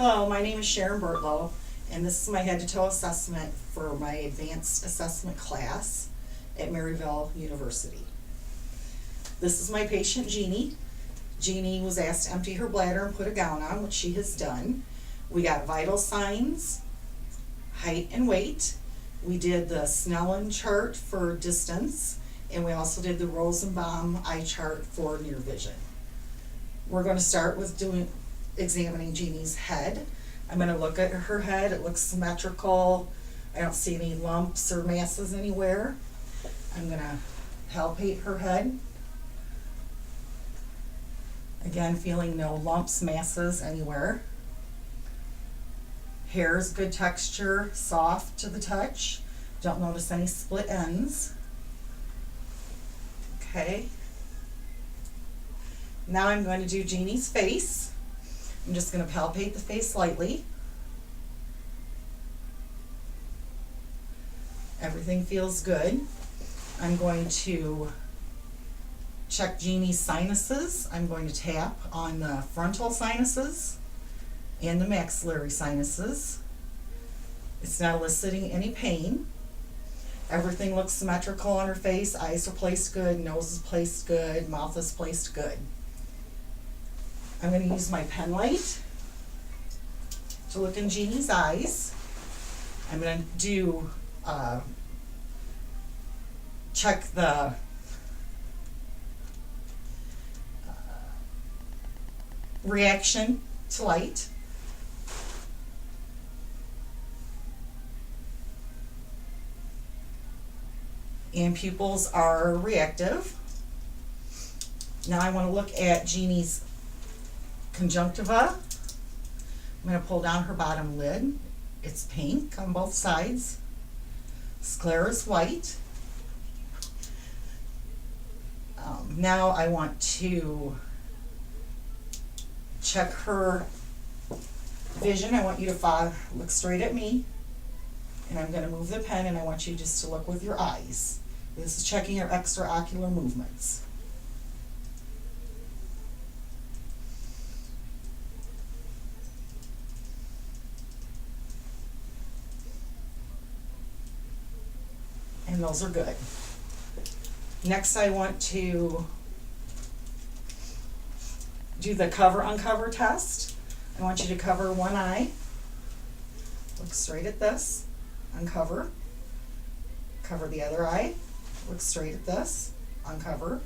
Hello, my name is Sharon Bertlow, and this is my head-to-toe assessment for my advanced assessment class at Maryville University. This is my patient Jeannie. Jeannie was asked to empty her bladder and put a gown on, which she has done. We got vital signs, height and weight. We did the Snellen chart for distance, and we also did the Rosenbaum eye chart for near vision. We're going to start with examining Jeannie's head. I'm going to look at her head. It looks symmetrical. I don't see any lumps or masses anywhere. I'm going to palpate her head. Again, feeling no lumps, masses anywhere. Hair is good texture, soft to the touch. Don't notice any split ends. Okay. Now I'm going to do Jeannie's face. I'm just going to palpate the face lightly. Everything feels good. I'm going to check Jeannie's sinuses. I'm going to tap on the frontal sinuses and the maxillary sinuses. It's not eliciting any pain. Everything looks symmetrical on her face. Eyes are placed good, nose is placed good, mouth is placed good. I'm going to use my pen light to look in Jeannie's eyes. I'm going to do check the reaction to light. And pupils are reactive. Now I want to look at Jeannie's conjunctiva. I'm going to pull down her bottom lid. It's pink on both sides. Sclera is white. Now I want to check her vision. I want you to look straight at me, and I'm going to move the pen, and I want you just to look with your eyes. This is checking your extraocular movements. And those are good. Next, I want to do the cover-uncover test. I want you to cover one eye. Look straight at this. Uncover. Cover the other eye. Look straight at this. Uncover.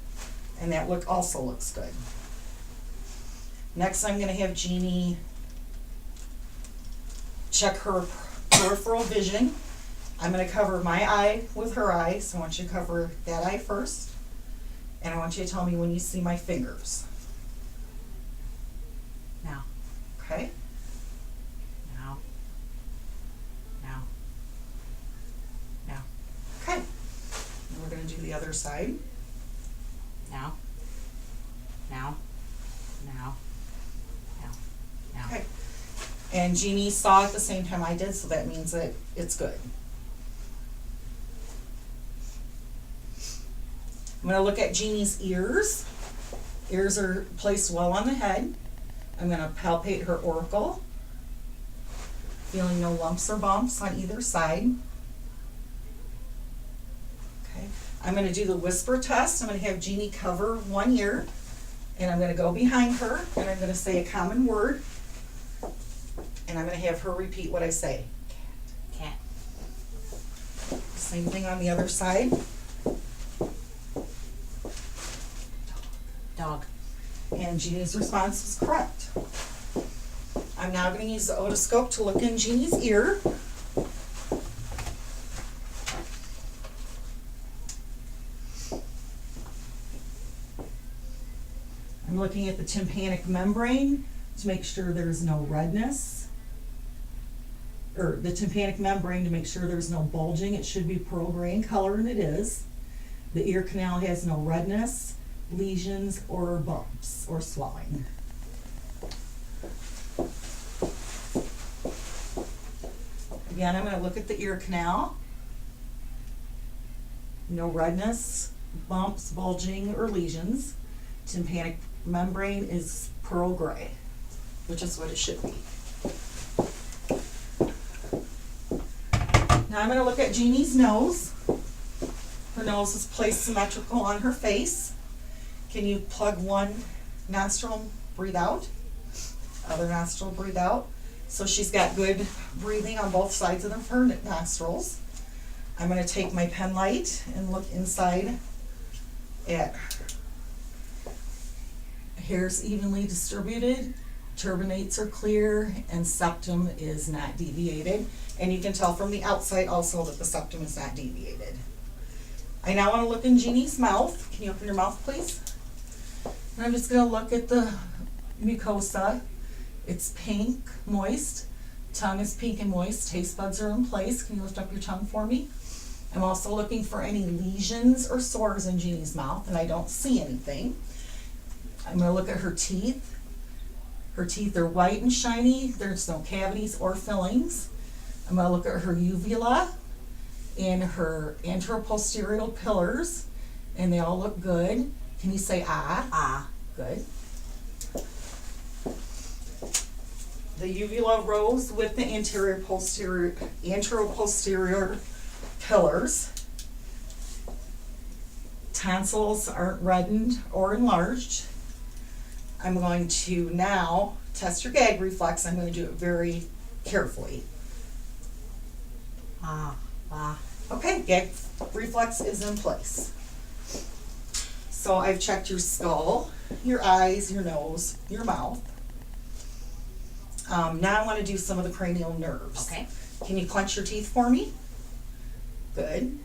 And that look also looks good. Next, I'm going to have Jeannie check her peripheral vision. I'm going to cover my eye with her eye, so I want you to cover that eye first. And I want you to tell me when you see my fingers. Now. Okay? Now. Now. Now. Okay. And we're going to do the other side. Now. Now. Now. Now. Now. Okay. And Jeannie saw at the same time I did, so that means that it's good. I'm going to look at Jeannie's ears. Ears are placed well on the head. I'm going to palpate her auricle. Feeling no lumps or bumps on either side. Okay. I'm going to do the whisper test. I'm going to have Jeannie cover one ear, and I'm going to go behind her, and I'm going to say a common word, and I'm going to have her repeat what I say. Cat. Same thing on the other side. Dog. And Jeannie's response was correct. I'm now going to use the otoscope to look in Jeannie's ear. I'm looking at the tympanic membrane to make sure there's no redness. Or the tympanic membrane to make sure there's no bulging. It should be pearl gray in color, and it is. The ear canal has no redness, lesions, or bumps or swelling. Again, I'm going to look at the ear canal. No redness, bumps, bulging, or lesions. Tympanic membrane is pearl gray, which is what it should be. Now I'm gonna look at Jeannie's nose. Her nose is placed symmetrical on her face. Can you plug one nostril, breathe out? Other nostril, breathe out. So she's got good breathing on both sides of her nostrils. I'm gonna take my pen light and look inside at hairs evenly distributed, turbinates are clear, and septum is not deviated. And you can tell from the outside also that the septum is not deviated. I now want to look in Jeannie's mouth. Can you open your mouth, please? And I'm just going to look at the mucosa. It's pink, moist. Tongue is pink and moist. Taste buds are in place. Can you lift up your tongue for me? I'm also looking for any lesions or sores in Jeannie's mouth, and I don't see anything. I'm going to look at her teeth. Her teeth are white and shiny. There's no cavities or fillings. I'm going to look at her uvula and her anteroposterior pillars, and they all look good. Can you say ah? Ah. Good. The uvula rose with the anteroposterior pillars. Tonsils aren't reddened or enlarged. I'm going to now test your gag reflex. I'm going to do it very carefully. Ah. Ah. Okay, gag reflex is in place. So I've checked your skull, your eyes, your nose, your mouth. Now I want to do some of the cranial nerves. Okay. Can you clench your teeth for me? Good.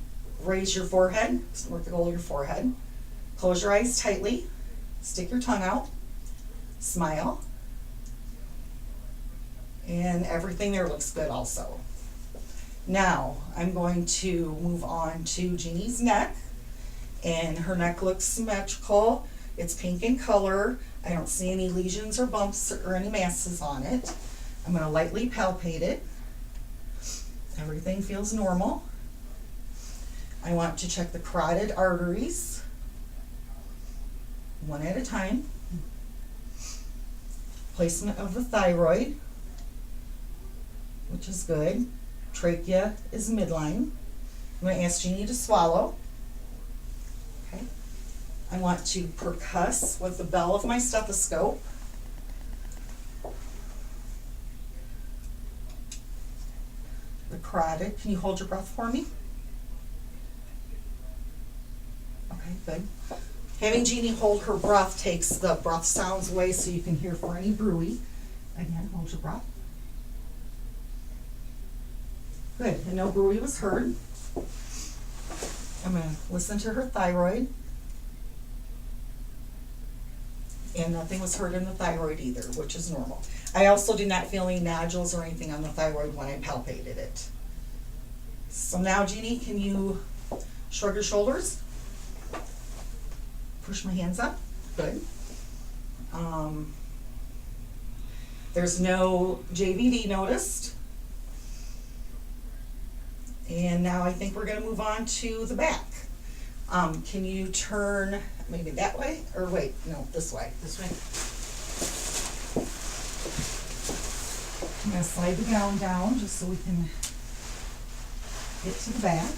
Raise your forehead, work the goal of your forehead. Close your eyes tightly. Stick your tongue out. Smile. And everything there looks good also. Now, I'm going to move on to Jeannie's neck. And her neck looks symmetrical. It's pink in color. I don't see any lesions or bumps or any masses on it. I'm going to lightly palpate it. Everything feels normal. I want to check the carotid arteries, one at a time. Placement of the thyroid, which is good. Trachea is midline. I'm going to ask Jeannie to swallow. Okay. I want to percuss with the bell of my stethoscope. The carotid. Can you hold your breath for me? Okay, good. Having Jeannie hold her breath takes the breath sounds away so you can hear for any bruit. Again, hold your breath. Good, and no bruit was heard. I'm going to listen to her thyroid. And nothing was heard in the thyroid either, which is normal. I also did not feel any nodules or anything on the thyroid when I palpated it. So now, Jeannie, can you shrug your shoulders? Push my hands up. Good. There's no JVD noticed. And now I think we're going to move on to the back. Can you turn maybe that way? Or wait, no, this way. This way. I'm going to slide the gown down just so we can get to the back.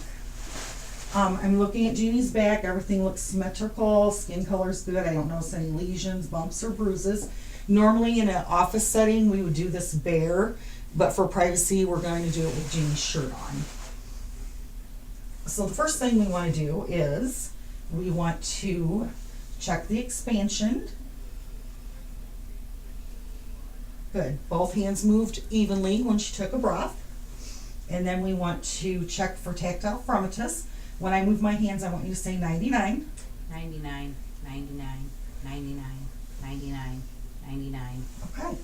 I'm looking at Jeannie's back. Everything looks symmetrical. Skin color's good. I don't notice any lesions, bumps, or bruises. Normally in an office setting, we would do this bare, but for privacy, we're going to do it with Jeannie's shirt on. So the first thing we want to do is we want to check the expansion. Good. Both hands moved evenly when she took a breath. And then we want to check for tactile frummatus. When I move my hands, I want you to say 99. 99, 99, 99, 99, 99. Okay.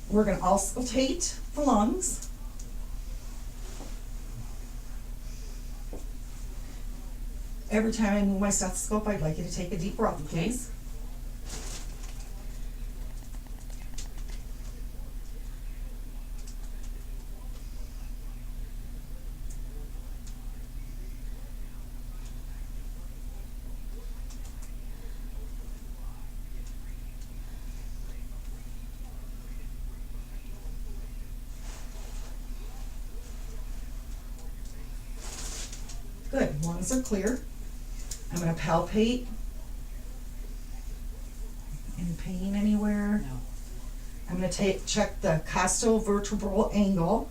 We're going to auscultate the lungs. Every time I move my stethoscope, I'd like you to take a deep breath, Okay. please. Good, lungs are clear. I'm gonna palpate. Any pain anywhere? No. I'm gonna check the costovertebral angle.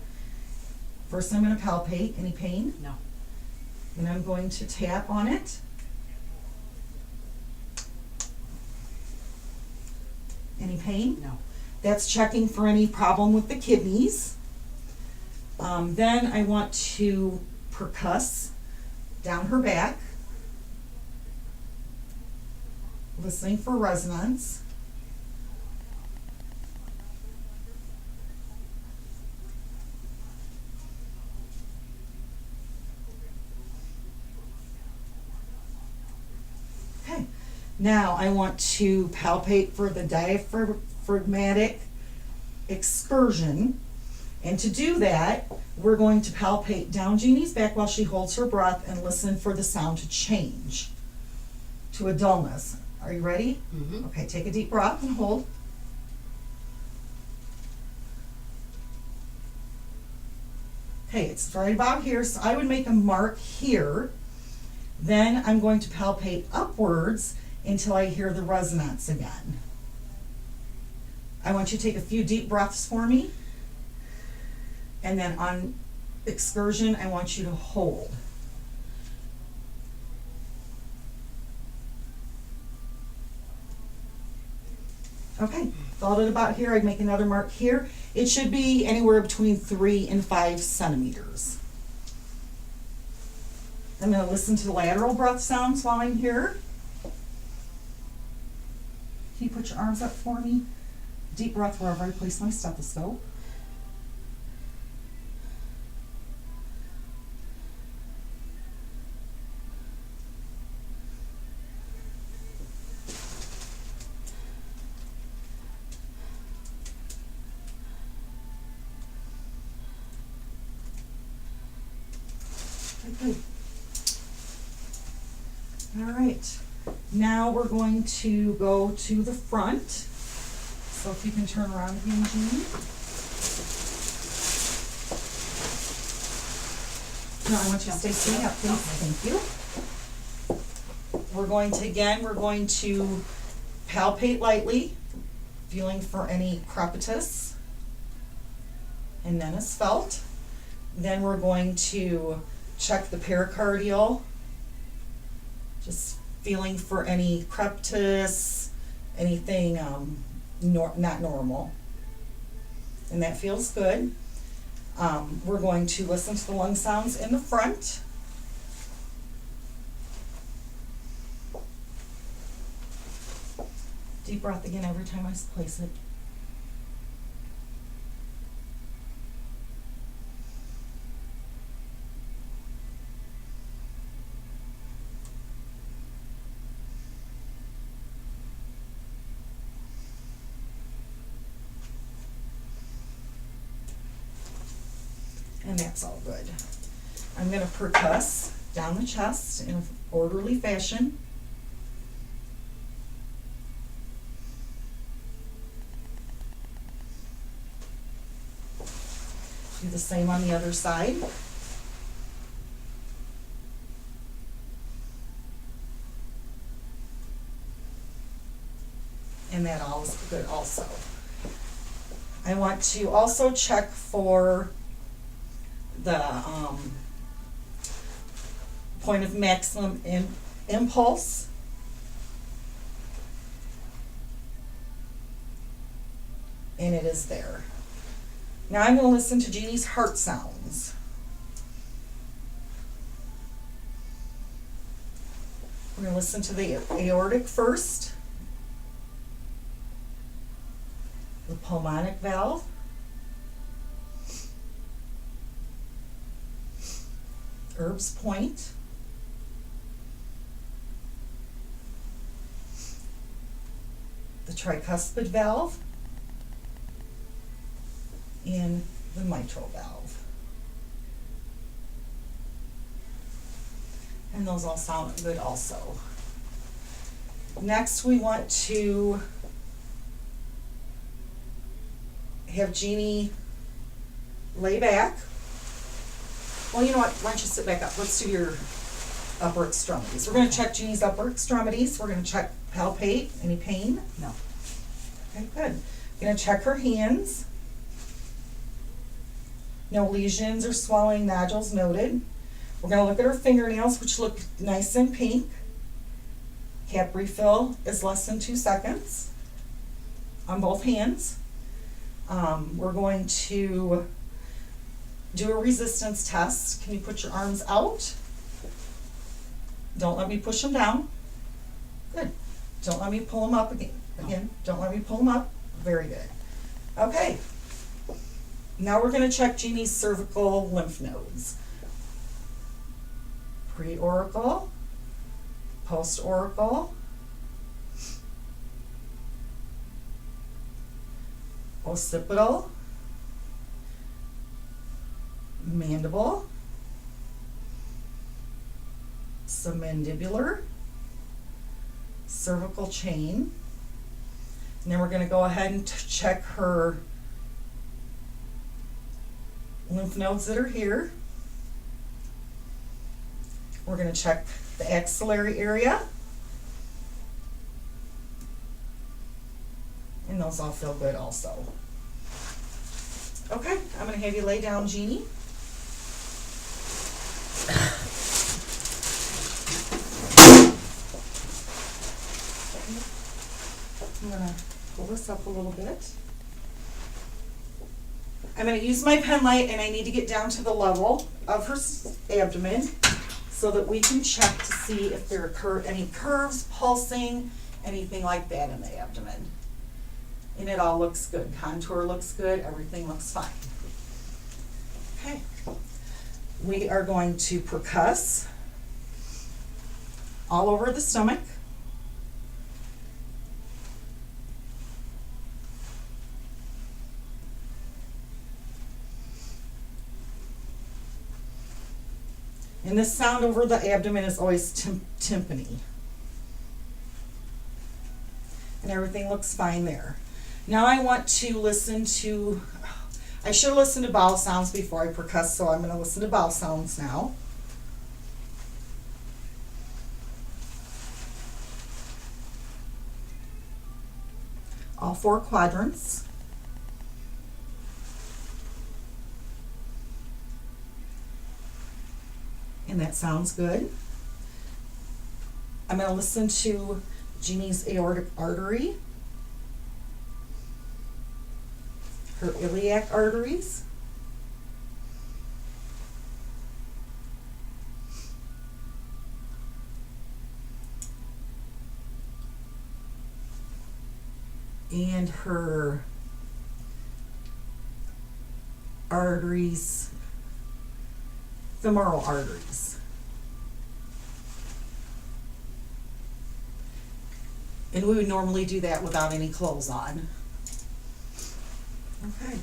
First I'm gonna palpate. Any pain? No. Then I'm going to tap on it. Any pain? No. That's checking for any problem with the kidneys. Then I want to percuss down her back, listening for resonance. Okay, now I want to palpate for the diaphragmatic excursion. And to do that, we're going to palpate down Jeannie's back while she holds her breath and listen for the sound to change to a dullness. Are you ready? Mm-hmm. Okay, take a deep breath and hold. Okay, it's right about here, so I would make a mark here. Then I'm going to palpate upwards until I hear the resonance again. I want you to take a few deep breaths for me. And then on excursion, I want you to hold. Okay, followed it about here. I'd make another mark here. It should be anywhere between 3 and 5 centimeters. I'm going to listen to the lateral breath sounds while I'm here. Can you put your arms up for me? Deep breath wherever I place my stethoscope. Good. All right, now we're going to go to the front. So if you can turn around again, Jeannie. No, I want you to stay sitting up, please. Thank you. We're going to palpate lightly, feeling for any crepitus, and then as felt. Then we're going to check the pericardial, just feeling for any crepitus, anything not normal. And that feels good. We're going to listen to the lung sounds in the front. Deep breath again every time I place it. And that's all good. I'm going to percuss down the chest in an orderly fashion. Do the same on the other side. And that all is good also. I want to also check for the point of maximum impulse. And it is there. Now I'm going to listen to Jeannie's heart sounds. We're going to listen to the aortic first, the pulmonic valve, Erb's point, the tricuspid valve, and the mitral valve. And those all sound good also. Next we want to have Jeannie lay back. Well, you know what, why don't you sit back up? Let's do your upper extremities. We're gonna check Jeannie's upper extremities. We're gonna check palpate, any pain? No. Okay, good. Gonna check her hands. No lesions or swelling nodules noted. We're gonna look at her fingernails, which look nice and pink. Cap refill is less than 2 seconds on both hands. We're going to do a resistance test. Can you put your arms out? Don't let me push them down. Good. Don't let me pull them up again. Don't let me pull them up. Very good. Okay. Now we're going to check Jeannie's cervical lymph nodes. Pre-auricle, post-auricle, occipital, mandible, submandibular, cervical chain. And then we're going to go ahead and check her lymph nodes that are here. We're going to check the axillary area. And those all feel good also. Okay, I'm going to have you lay down, Jeannie. I'm going to pull this up a little bit. I'm going to use my pen light, and I need to get down to the level of her abdomen so that we can check to see if there occur any curves, pulsing, anything like that in the abdomen. And it all looks good. Contour looks good. Everything looks fine. Okay. We are going to percuss all over the stomach. And this sound over the abdomen is always tympany. And everything looks fine there. Now I want to listen to, I should have listened to bowel sounds before I percuss, so I'm going to listen to bowel sounds now. All 4 quadrants. And that sounds good. I'm going to listen to Jeannie's aortic artery, her iliac arteries, and her arteries, femoral arteries. And we would normally do that without any clothes on. Okay.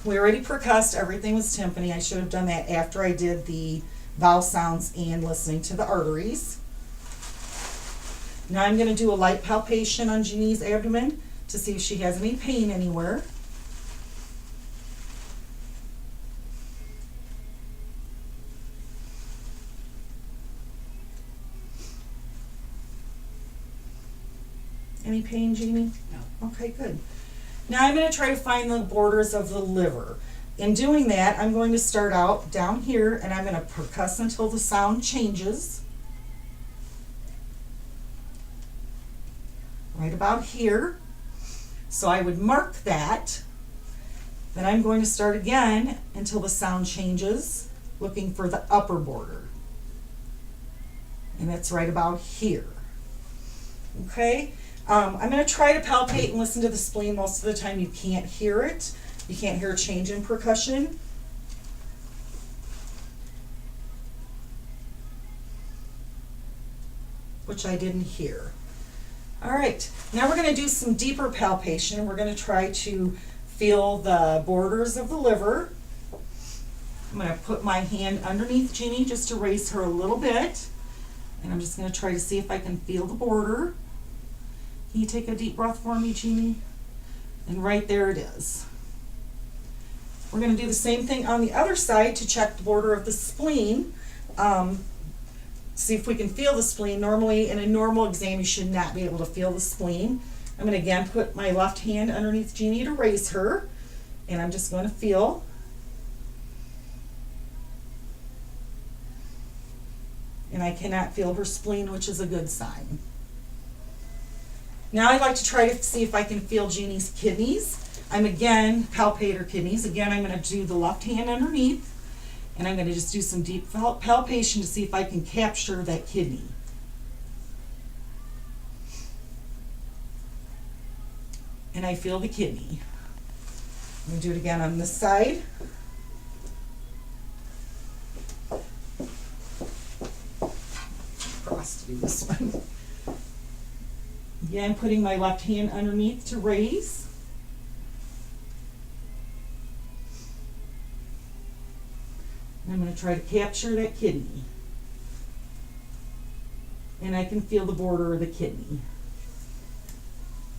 We already percussed, everything was tympany. I should have done that after I did the vowel sounds and listening to the arteries. Now I'm going to do a light palpation on Jeannie's abdomen to see if she has any pain anywhere. Any pain, Jeannie? No. Okay, good. Now I'm going to try to find the borders of the liver. In doing that, I'm going to start out down here, and I'm going to percuss until the sound changes. Right about here. So I would mark that. Then I'm going to start again until the sound changes, looking for the upper border. And that's right about here. Okay? I'm going to try to palpate and listen to the spleen. Most of the time you can't hear it. You can't hear a change in percussion. Which I didn't hear. All right, now we're going to do some deeper palpation. We're going to try to feel the borders of the liver. I'm going to put my hand underneath Jeannie just to raise her a little bit. And I'm just going to try to see if I can feel the border. Can you take a deep breath for me, Jeannie? And right there it is. We're going to do the same thing on the other side to check the border of the spleen. See if we can feel the spleen. Normally, in a normal exam, you should not be able to feel the spleen. I'm going to again put my left hand underneath Jeannie to raise her, and I'm just going to feel. And I cannot feel her spleen, which is a good sign. Now I'd like to try to see if I can feel Jeannie's kidneys. I'm again palpate her kidneys. Again, I'm going to do the left hand underneath, and I'm going to just do some deep palpation to see if I can capture that kidney. And I feel the kidney. I'm going to do it again on this side. Cross to do this one. Again, putting my left hand underneath to raise. And I'm going to try to capture that kidney. And I can feel the border of the kidney.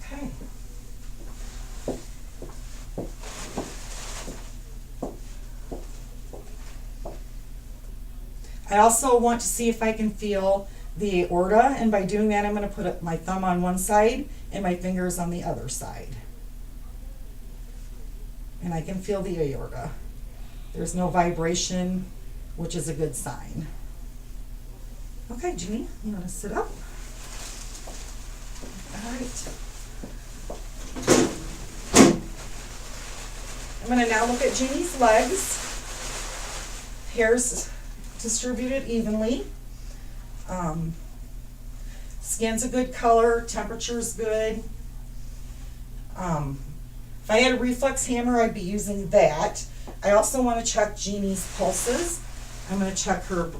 Okay. I also want to see if I can feel the aorta, and by doing that I'm going to put my thumb on one side and my fingers on the other side. And I can feel the aorta. There's no vibration, which is a good sign. Okay, Jeannie, you want to sit up? All right. I'm going to now look at Jeannie's legs. Hair's distributed evenly. Skin's a good color, temperature's good. If I had a reflex hammer, I'd be using that. I also want to check Jeannie's pulses. I'm going to check her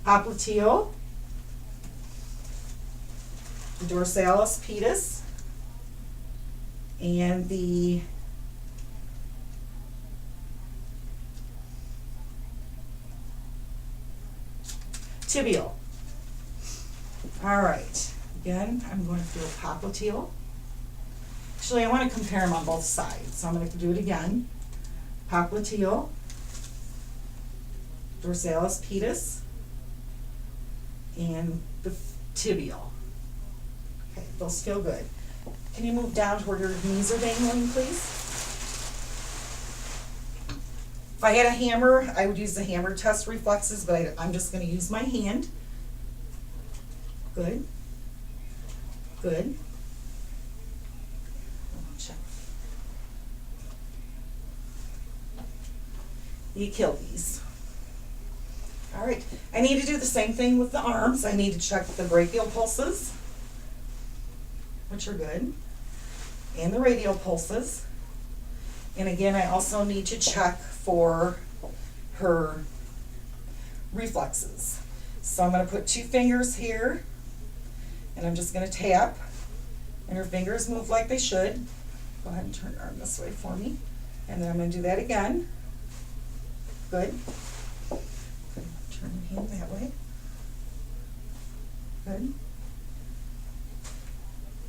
popliteal, the dorsalis pedis, and the tibial. All right, again, I'm going to feel popliteal. Actually, I want to compare them on both sides, so I'm going to do it again. Popliteal, dorsalis pedis, and the tibial. Okay, those feel good. Can you move down to where your knees are dangling, please? If I had a hammer, I would use the hammer to test reflexes, but I'm just going to use my hand. Good. Good. Check. The Achilles. All right. I need to do the same thing with the arms. I need to check the brachial pulses, which are good, and the radial pulses. And again, I also need to check for her reflexes. So I'm going to put 2 fingers here, and I'm just going to tap, and her fingers move like they should. Go ahead and turn your arm this way for me. And then I'm going to do that again. Good. Turn your hand that way. Good.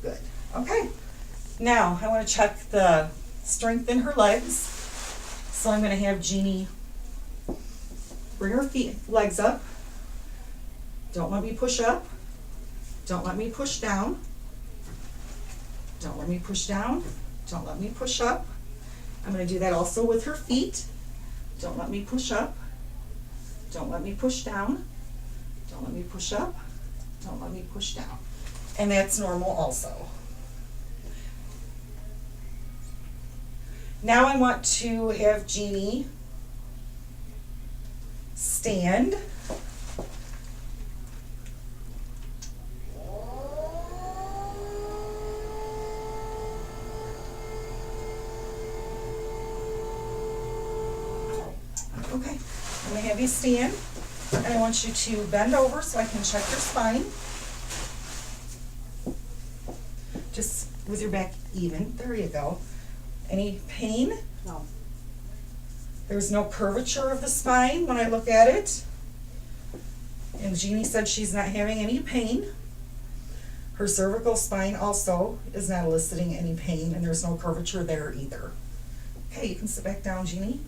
Good. Okay. Now I want to check the strength in her legs. So I'm going to have Jeannie bring her legs up. Don't let me push up. Don't let me push down. Don't let me push down. Don't let me push up. I'm going to do that also with her feet. Don't let me push up. Don't let me push down. Don't let me push up. Don't let me push down. And that's normal also. Now I want to have Jeannie stand. Okay, I'm going to have you stand, and I want you to bend over so I can check your spine. Just with your back even. There you go. Any pain? No. There's no curvature of the spine when I look at it. And Jeannie said she's not having any pain. Her cervical spine also is not eliciting any pain, and there's no curvature there either. Okay, you can sit back down, Jeannie.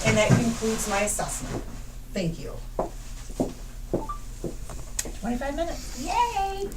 And that concludes my assessment. Thank you. 25 minutes. Yay!